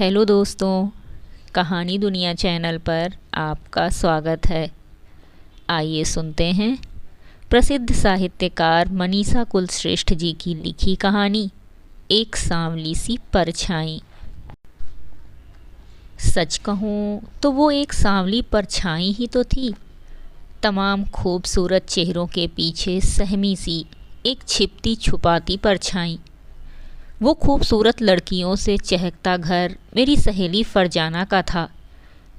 Hello दोस्तों, कहानी दुनिया चैनल पर आपका स्वागत है। आइए सुनते हैं प्रसिद्ध साहित्यकार मनीषा कुलश्रेष्ठ जी की लिखी कहानी एक सांवली सी परछाई। सच कहूँ तो वो एक सांवली परछाई ही तो थी। तमाम खूबसूरत चेहरों के पीछे सहमी सी एक छिपती छुपाती परछाई। वो खूबसूरत लड़कियों से चहकता घर मेरी सहेली फरजाना का था।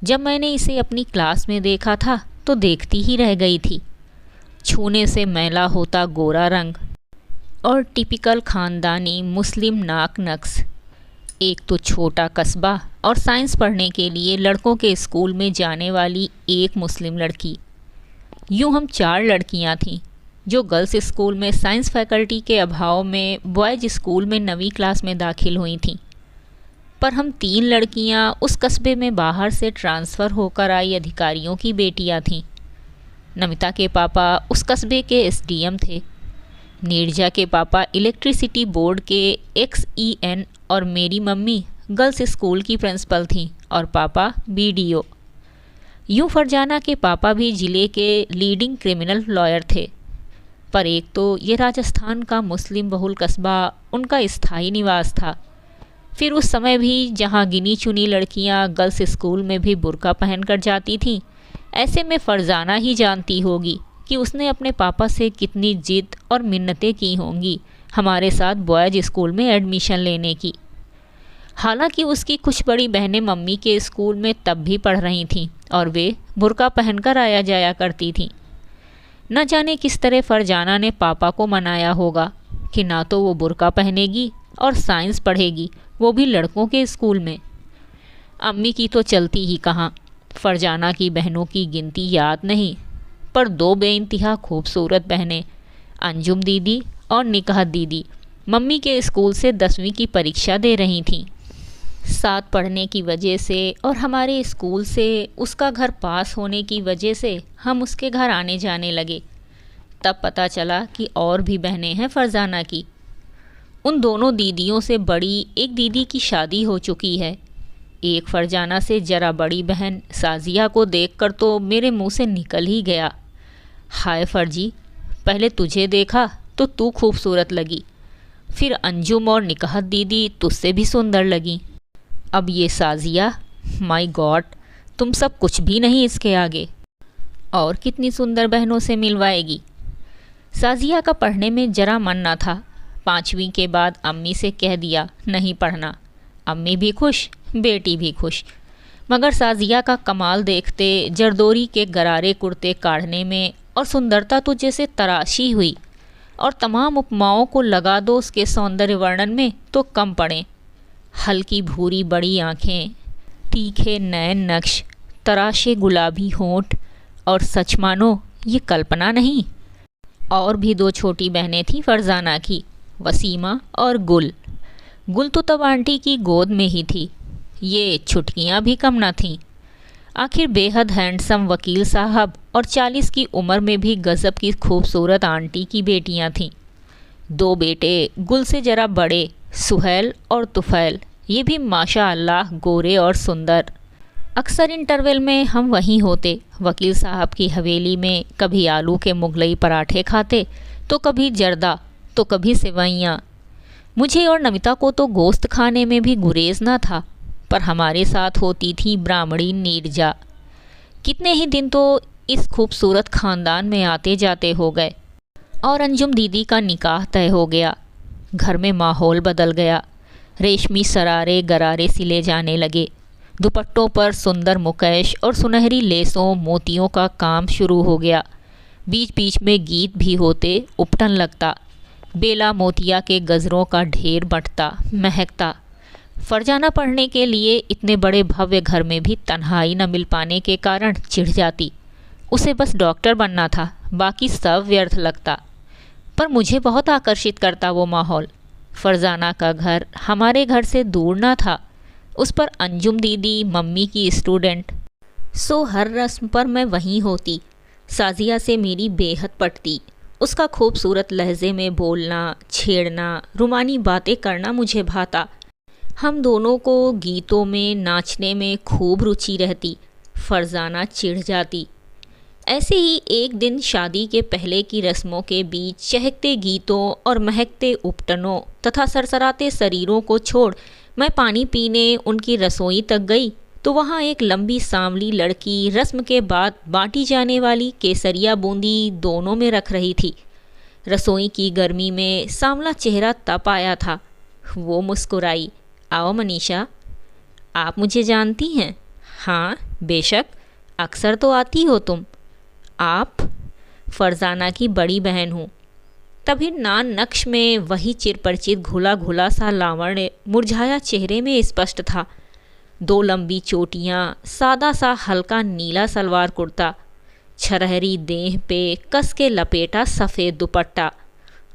जब मैंने इसे अपनी क्लास में देखा था तो देखती ही रह गई थी। छूने से मैला होता गोरा रंग और टिपिकल ख़ानदानी मुस्लिम नाक नक्श। एक तो छोटा कस्बा और साइंस पढ़ने के लिए लड़कों के स्कूल में जाने वाली एक मुस्लिम लड़की। यूँ हम 4 लड़कियाँ थीं जो गर्ल्स स्कूल में साइंस फैकल्टी के अभाव में बॉयज़ स्कूल में 9वीं क्लास में दाखिल हुई थीं। पर हम 3 लड़कियां उस कस्बे में बाहर से ट्रांसफ़र होकर आई अधिकारियों की बेटियां थीं। नमिता के पापा उस कस्बे के एसडीएम थे। नीरजा के पापा इलेक्ट्रिसिटी बोर्ड के एक्सईएन और मेरी मम्मी गर्ल्स स्कूल की प्रिंसिपल थीं और पापा बीडीओ। यूँ फरजाना के पापा भी ज़िले के लीडिंग क्रिमिनल लॉयर थे। पर एक तो ये राजस्थान का मुस्लिम बहुल कस्बा उनका स्थायी निवास था। फिर उस समय भी जहाँ गिनी चुनी लड़कियाँ गर्ल्स स्कूल में भी बुर्का पहनकर जाती थीं, ऐसे में फरजाना ही जानती होगी कि उसने अपने पापा से कितनी जिद और मिन्नतें की होंगी हमारे साथ बॉयज़ स्कूल में एडमिशन लेने की। हालांकि उसकी कुछ बड़ी बहनें मम्मी के स्कूल में तब भी पढ़ रही थीं और वे बुर्का पहनकर आया जाया करती थीं। न जाने किस तरह फरजाना ने पापा को मनाया होगा कि ना तो वो बुर्का पहनेगी और साइंस पढ़ेगी, वो भी लड़कों के स्कूल में। अम्मी की तो चलती ही कहाँ। फरजाना की बहनों की गिनती याद नहीं, पर 2 बेइंतहा खूबसूरत बहनें अंजुम दीदी और निकाह दीदी मम्मी के स्कूल से 10वीं की परीक्षा दे रही थीं। साथ पढ़ने की वजह से और हमारे स्कूल से उसका घर पास होने की वजह से हम उसके घर आने जाने लगे। तब पता चला कि और भी बहनें हैं फरजाना की। उन दोनों दीदियों से बड़ी एक दीदी की शादी हो चुकी है। एक फरजाना से ज़रा बड़ी बहन साजिया को देखकर तो मेरे मुंह से निकल ही गया, हाय फर्जी, पहले तुझे देखा तो तू खूबसूरत लगी, फिर अंजुम और निकाह दीदी तुझसे भी सुंदर लगी, अब ये साजिया, माय गॉड, तुम सब कुछ भी नहीं इसके आगे। और कितनी सुंदर बहनों से मिलवाएगी। साजिया का पढ़ने में ज़रा मन ना था। 5वीं के बाद अम्मी से कह दिया नहीं पढ़ना। अम्मी भी खुश, बेटी भी खुश। मगर साजिया का कमाल देखते जरदोरी के गरारे कुर्ते काढ़ने में और सुंदरता तो जैसे तराशी हुई, और तमाम उपमाओं को लगा दो उसके सौंदर्य वर्णन में तो कम पड़े। हल्की भूरी बड़ी आँखें, तीखे नैन नक्श, तराशे गुलाबी होंठ, और सच मानो ये कल्पना नहीं। और भी 2 छोटी बहनें थीं फरजाना की, वसीमा और गुल। गुल तो तब आंटी की गोद में ही थी। ये छुटकियाँ भी कम न थीं। आखिर बेहद हैंडसम वकील साहब और 40 की उम्र में भी गज़ब की खूबसूरत आंटी की बेटियाँ थीं। 2 बेटे गुल से ज़रा बड़े, सुहैल और तुफैल, ये भी माशाअल्लाह गोरे और सुंदर। अक्सर इंटरवल में हम वहीं होते, वकील साहब की हवेली में। कभी आलू के मुगलई पराठे खाते, तो कभी जर्दा, तो कभी सेवइयाँ। मुझे और नमिता को तो गोश्त खाने में भी गुरेज ना था, पर हमारे साथ होती थी ब्राह्मणी नीरजा। कितने ही दिन तो इस खूबसूरत ख़ानदान में आते जाते हो गए और अंजुम दीदी का निकाह तय हो गया। घर में माहौल बदल गया। रेशमी सरारे गरारे सिले जाने लगे। दुपट्टों पर सुंदर मुकैश और सुनहरी लेसों मोतियों का काम शुरू हो गया। बीच बीच में गीत भी होते, उपटन लगता। बेला मोतिया के गज़रों का ढेर बंटता, महकता। फरजाना पढ़ने के लिए इतने बड़े भव्य घर में भी तन्हाई न मिल पाने के कारण चिढ़ जाती। उसे बस डॉक्टर बनना था, बाकी सब व्यर्थ लगता। पर मुझे बहुत आकर्षित करता वो माहौल। फरजाना का घर हमारे घर से दूर ना था। उस पर अंजुम दीदी मम्मी की स्टूडेंट, सो हर रस्म पर मैं वहीं होती। साजिया से मेरी बेहद पटती। उसका खूबसूरत लहजे में बोलना, छेड़ना, रुमानी बातें करना मुझे भाता। हम दोनों को गीतों में नाचने में खूब रुचि रहती। फरजाना चिढ़ जाती। ऐसे ही एक दिन शादी के पहले की रस्मों के बीच चहकते गीतों और महकते उपटनों तथा सरसराते शरीरों को छोड़ मैं पानी पीने उनकी रसोई तक गई तो वहाँ एक लंबी सांवली लड़की रस्म के बाद बांटी जाने वाली केसरिया बूंदी दोनों में रख रही थी। रसोई की गर्मी में सांवला चेहरा तप आया था। वो मुस्कुराई। आओ मनीषा, आप मुझे जानती हैं? हाँ बेशक, अक्सर तो आती हो तुम। आप? फरजाना की बड़ी बहन हूँ। तभी नान नक्श में वही चिरपरिचित घुला घुला सा लावण्य मुरझाया चेहरे में स्पष्ट था। 2 लंबी चोटियाँ, सादा सा हल्का नीला सलवार कुर्ता, छरहरी देह पे कस के लपेटा सफ़ेद दुपट्टा।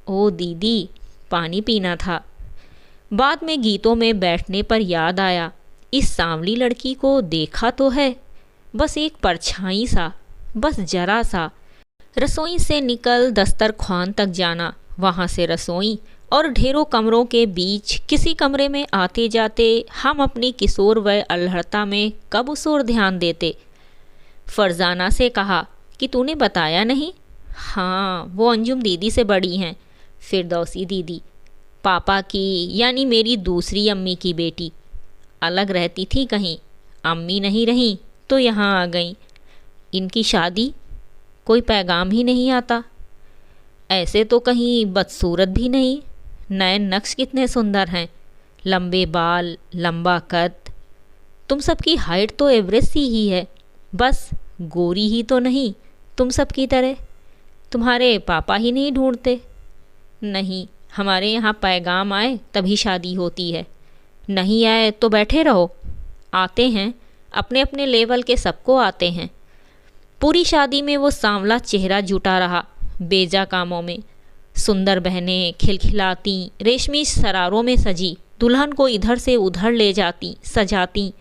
ओ दीदी, पानी पीना था। बाद में गीतों में बैठने पर याद आया, इस सांवली लड़की को देखा तो है, बस एक परछाई सा, बस जरा सा। रसोई से निकल दस्तरख्वान तक जाना, वहाँ से रसोई और ढेरों कमरों के बीच किसी कमरे में आते जाते हम अपनी किशोर वय अल्हड़ता में कब उस ओर ध्यान देते। फरजाना से कहा कि तूने बताया नहीं? हाँ, वो अंजुम दीदी से बड़ी हैं, फिरदौसी दीदी, पापा की यानी मेरी दूसरी अम्मी की बेटी। अलग रहती थी कहीं, अम्मी नहीं रहीं तो यहाँ आ गई। इनकी शादी? कोई पैगाम ही नहीं आता। ऐसे तो कहीं बदसूरत भी नहीं। नयन नक्श कितने सुंदर हैं, लंबे बाल, लंबा कद। तुम सबकी हाइट तो एवरेस्ट सी ही है, बस गोरी ही तो नहीं तुम सबकी तरह। तुम्हारे पापा ही नहीं ढूंढते? नहीं, हमारे यहाँ पैगाम आए तभी शादी होती है, नहीं आए तो बैठे रहो। आते हैं, अपने अपने लेवल के सबको आते हैं। पूरी शादी में वो सांवला चेहरा जुटा रहा, बेजा कामों में। सुंदर बहनें खिलखिलाती, रेशमी सरारों में सजी, दुल्हन को इधर से उधर ले जाती, सजाती।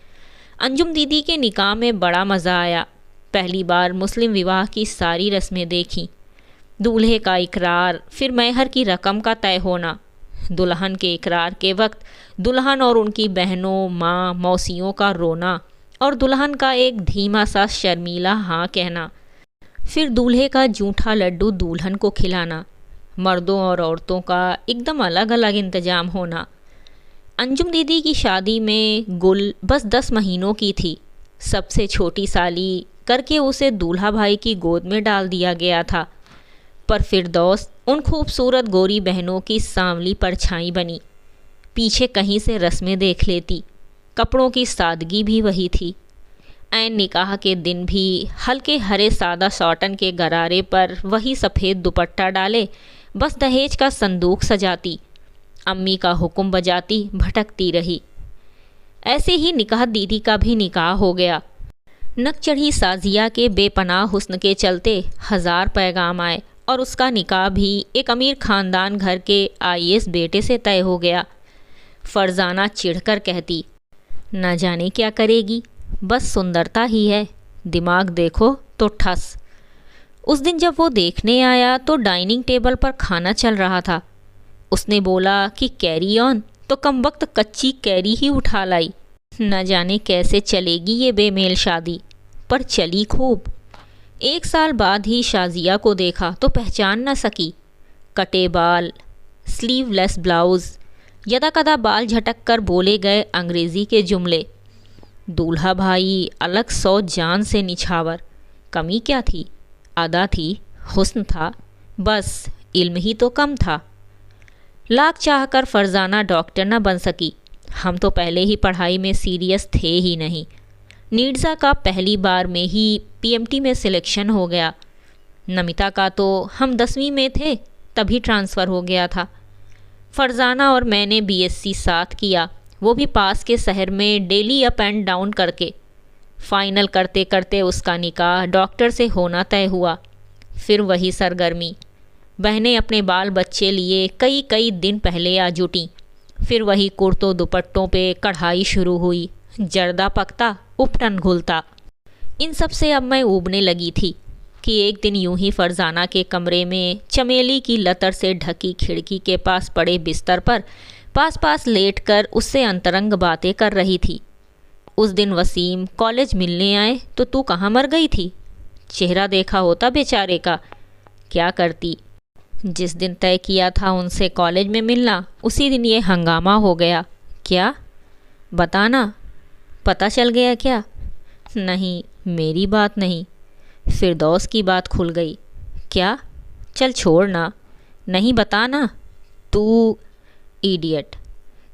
अंजुम दीदी के निकाह में बड़ा मज़ा आया। पहली बार मुस्लिम विवाह की सारी रस्में देखी। दूल्हे का इकरार, फिर महर की रकम का तय होना। दुल्हन के इकरार के वक्त दुल्हन और उनकी बहनों, माँ, मौसियों का रोना और दुल्हन का एक धीमा सा शर्मीला हाँ कहना। फिर दूल्हे का जूठा लड्डू दुल्हन को खिलाना। मर्दों और औरतों का एकदम अलग अलग इंतजाम होना। अंजुम दीदी की शादी में गुल बस 10 महीनों की थी। सबसे छोटी साली करके उसे दूल्हा भाई की गोद में डाल दिया गया था। पर फिरदौस उन खूबसूरत गोरी बहनों की सांवली परछाई बनी। पीछे कहीं से रस्में देख लेती। कपड़ों की सादगी भी वही थी। ऐन निकाह के दिन भी हल्के हरे सादा सॉटन के गरारे पर वही सफ़ेद दुपट्टा डाले बस दहेज का संदूक सजाती, अम्मी का हुक्म बजाती भटकती रही। ऐसे ही निकाह दीदी का भी निकाह हो गया। नक चढ़ी साजिया के बेपनाह हुस्न के चलते 1000 पैगाम आए और उसका निकाह भी एक अमीर ख़ानदान घर के आईएएस बेटे से तय हो गया। फरजाना चिढ़कर कहती, न जाने क्या करेगी, बस सुंदरता ही है, दिमाग देखो तो ठस। उस दिन जब वो देखने आया तो डाइनिंग टेबल पर खाना चल रहा था। उसने बोला कि कैरी ऑन, तो कमबख्त कच्ची कैरी ही उठा लाई। न जाने कैसे चलेगी ये बेमेल शादी, पर चली खूब। 1 साल बाद ही शाजिया को देखा तो पहचान न सकी। कटे बाल, स्लीवलेस ब्लाउज़, यदाकदा बाल झटक कर बोले गए अंग्रेज़ी के जुमले। दूल्हा भाई अलग 100 जान से निछावर। कमी क्या थी? अदा थी, हुस्न था, बस इल्म ही तो कम था। लाख चाहकर फरजाना डॉक्टर न बन सकी। हम तो पहले ही पढ़ाई में सीरियस थे ही नहीं। नीड्सा का पहली बार में ही पीएमटी में सिलेक्शन हो गया। नमिता का तो हम 10वीं में थे तभी ट्रांसफ़र हो गया था। फरजाना और मैंने बीएससी साथ किया, वो भी पास के शहर में डेली अप एंड डाउन करके। फाइनल करते करते उसका निकाह डॉक्टर से होना तय हुआ। फिर वही सरगर्मी। बहनें अपने बाल बच्चे लिए कई कई दिन पहले आ जुटी। फिर वही कुर्तों दुपट्टों पे कढ़ाई शुरू हुई। जर्दा पकता, उपटन घुलता। इन सब से अब मैं ऊबने लगी थी कि एक दिन यूं ही फरजाना के कमरे में चमेली की लतर से ढकी खिड़की के पास पड़े बिस्तर पर पास पास लेटकर उससे अंतरंग बातें कर रही थी। उस दिन वसीम कॉलेज मिलने आए तो तू कहाँ मर गई थी? चेहरा देखा होता बेचारे का, क्या करती। जिस दिन तय किया था उनसे कॉलेज में मिलना, उसी दिन ये हंगामा हो गया। क्या? बताना। पता चल गया क्या? नहीं, मेरी बात नहीं, फिरदौस की बात खुल गई। क्या? चल छोड़ ना, नहीं बताना। तू इडियट,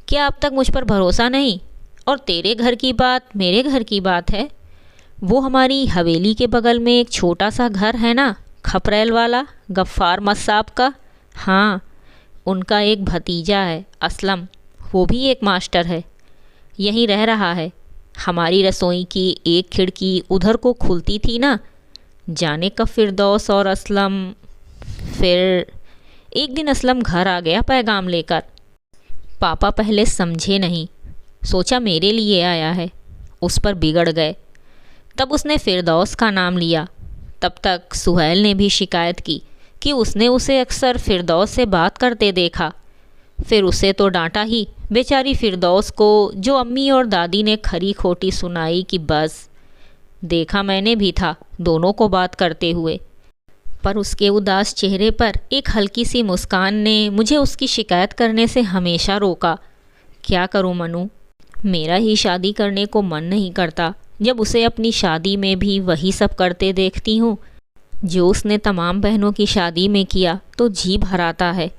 क्या अब तक मुझ पर भरोसा नहीं? और तेरे घर की बात मेरे घर की बात है। वो हमारी हवेली के बगल में एक छोटा सा घर है ना, खपरेल वाला, गफ्फार मस्साब का। हाँ, उनका एक भतीजा है असलम, वो भी एक मास्टर है, यहीं रह रहा है। हमारी रसोई की एक खिड़की उधर को खुलती थी ना, जाने कब फिरदौस और असलम। फिर एक दिन असलम घर आ गया पैगाम लेकर। पापा पहले समझे नहीं, सोचा मेरे लिए आया है, उस पर बिगड़ गए। तब उसने फिरदौस का नाम लिया। तब तक सुहैल ने भी शिकायत की कि उसने उसे अक्सर फिरदौस से बात करते देखा। फिर उसे तो डांटा ही, बेचारी फिरदौस को, जो अम्मी और दादी ने खरी खोटी सुनाई कि बस। देखा मैंने भी था दोनों को बात करते हुए, पर उसके उदास चेहरे पर एक हल्की सी मुस्कान ने मुझे उसकी शिकायत करने से हमेशा रोका। क्या करूं मनु, मेरा ही शादी करने को मन नहीं करता जब उसे अपनी शादी में भी वही सब करते देखती हूँ जो उसने तमाम बहनों की शादी में किया तो जी भराता है।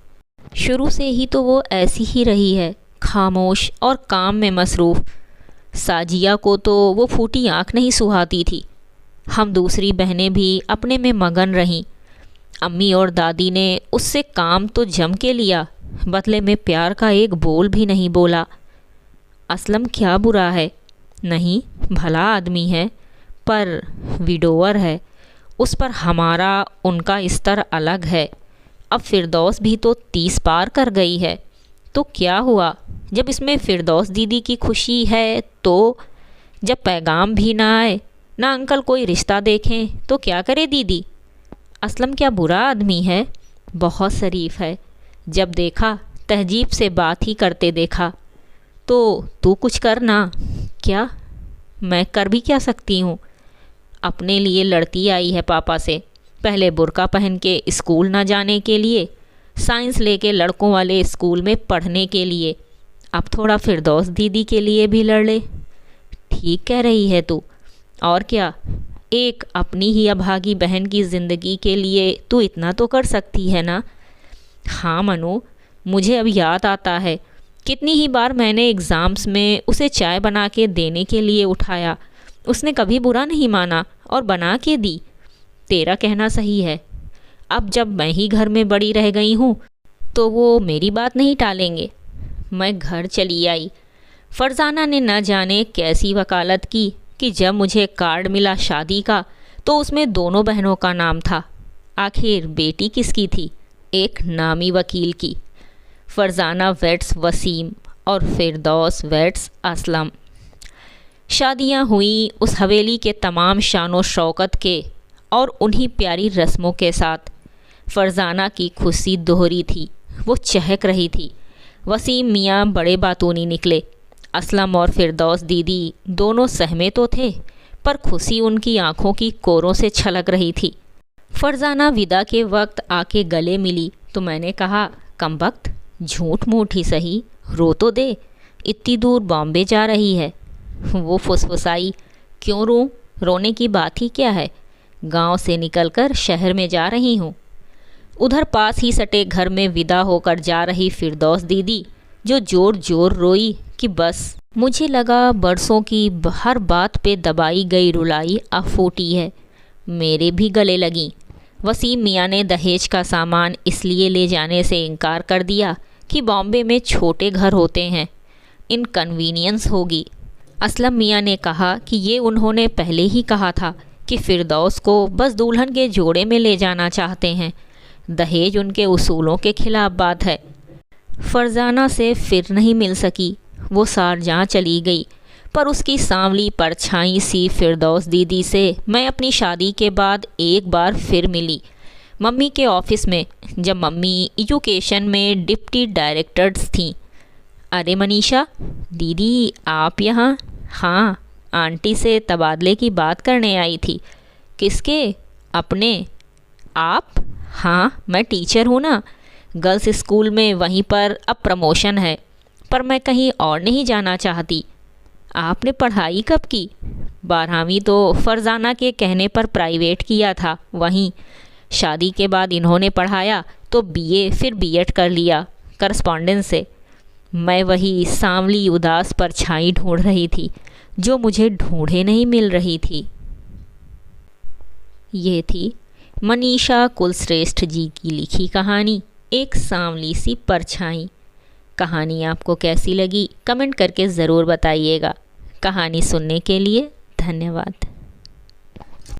शुरू से ही तो वो ऐसी ही रही है, खामोश और काम में मसरूफ़। साजिया को तो वो फूटी आँख नहीं सुहाती थी। हम दूसरी बहनें भी अपने में मगन रहीं। अम्मी और दादी ने उससे काम तो जम के लिया, बदले में प्यार का एक बोल भी नहीं बोला। असलम क्या बुरा है? नहीं, भला आदमी है, पर विडोवर है। उस पर हमारा उनका स्तर अलग है। अब फिरदौस भी तो 30 पार कर गई है, तो क्या हुआ जब इसमें फिरदौस दीदी की खुशी है तो? जब पैगाम भी ना आए, ना अंकल कोई रिश्ता देखें, तो क्या करे दीदी? असलम क्या बुरा आदमी है? बहुत शरीफ है, जब देखा तहजीब से बात ही करते देखा। तो तू कुछ कर ना। क्या? मैं कर भी क्या सकती हूँ? अपने लिए लड़ती आई है पापा से, पहले बुर्का पहन के स्कूल ना जाने के लिए, साइंस लेके लड़कों वाले स्कूल में पढ़ने के लिए, अब थोड़ा फिरदौस दीदी के लिए भी लड़ ले। ठीक कह रही है तू, और क्या, एक अपनी ही अभागी बहन की ज़िंदगी के लिए तू इतना तो कर सकती है ना। हाँ मनु, मुझे अब याद आता है कितनी ही बार मैंने एग्ज़ाम्स में उसे चाय बना के देने के लिए उठाया, उसने कभी बुरा नहीं माना और बना के दी। तेरा कहना सही है, अब जब मैं ही घर में बड़ी रह गई हूँ तो वो मेरी बात नहीं टालेंगे। मैं घर चली आई। फरजाना ने न जाने कैसी वकालत की कि जब मुझे कार्ड मिला शादी का तो उसमें दोनों बहनों का नाम था। आखिर बेटी किसकी थी? एक नामी वकील की। फरजाना वेट्स वसीम और फिरदौस वेट्स असलम। शादियां हुई उस हवेली के तमाम शानो शौकत के और उन्हीं प्यारी रस्मों के साथ। फरजाना की खुशी दोहरी थी, वो चहक रही थी। वसीम मियाँ बड़े बातूनी निकले। असलम और फिरदौस दीदी दोनों सहमे तो थे, पर खुशी उनकी आंखों की कोरों से छलक रही थी। फरजाना विदा के वक्त आके गले मिली तो मैंने कहा, कमबख्त, झूठ मूठ ही सही, रो तो दे, इतनी दूर बॉम्बे जा रही है। वो फुसफुसाई, क्यों रोऊं, रोने की बात ही क्या है, गांव से निकलकर शहर में जा रही हूँ। उधर पास ही सटे घर में विदा होकर जा रही फिरदौस दीदी जो जोर जोर रोई कि बस। मुझे लगा बरसों की हर बात पे दबाई गई रुलाई अब फूटी है। मेरे भी गले लगी। वसीम मियाँ ने दहेज का सामान इसलिए ले जाने से इनकार कर दिया कि बॉम्बे में छोटे घर होते हैं, इनकन्वीनियंस होगी। असलम मियाँ ने कहा कि ये उन्होंने पहले ही कहा था कि फिरदौस को बस दुल्हन के जोड़े में ले जाना चाहते हैं, दहेज उनके उसूलों के खिलाफ बात है। फरजाना से फिर नहीं मिल सकी, वो शारजाह चली गई, पर उसकी सांवली परछाई सी फिरदौस दीदी से मैं अपनी शादी के बाद एक बार फिर मिली, मम्मी के ऑफिस में, जब मम्मी एजुकेशन में डिप्टी डायरेक्टर्स थीं। अरे मनीषा दीदी, आप यहाँ? हाँ, आंटी से तबादले की बात करने आई थी। किसके? अपने। आप? हाँ, मैं टीचर हूँ ना, गर्ल्स स्कूल में। वहीं पर अब प्रमोशन है, पर मैं कहीं और नहीं जाना चाहती। आपने पढ़ाई कब की? 12वीं तो फरजाना के कहने पर प्राइवेट किया था, वहीं। शादी के बाद इन्होंने पढ़ाया तो बीए, फिर बीएड कर लिया करस्पॉन्डेंस से। मैं वही सांवली उदास परछाई ढूंढ रही थी जो मुझे ढूंढे नहीं मिल रही थी। ये थी मनीषा कुलश्रेष्ठ जी की लिखी कहानी, एक सांवली सी परछाई। कहानी आपको कैसी लगी कमेंट करके ज़रूर बताइएगा। कहानी सुनने के लिए धन्यवाद।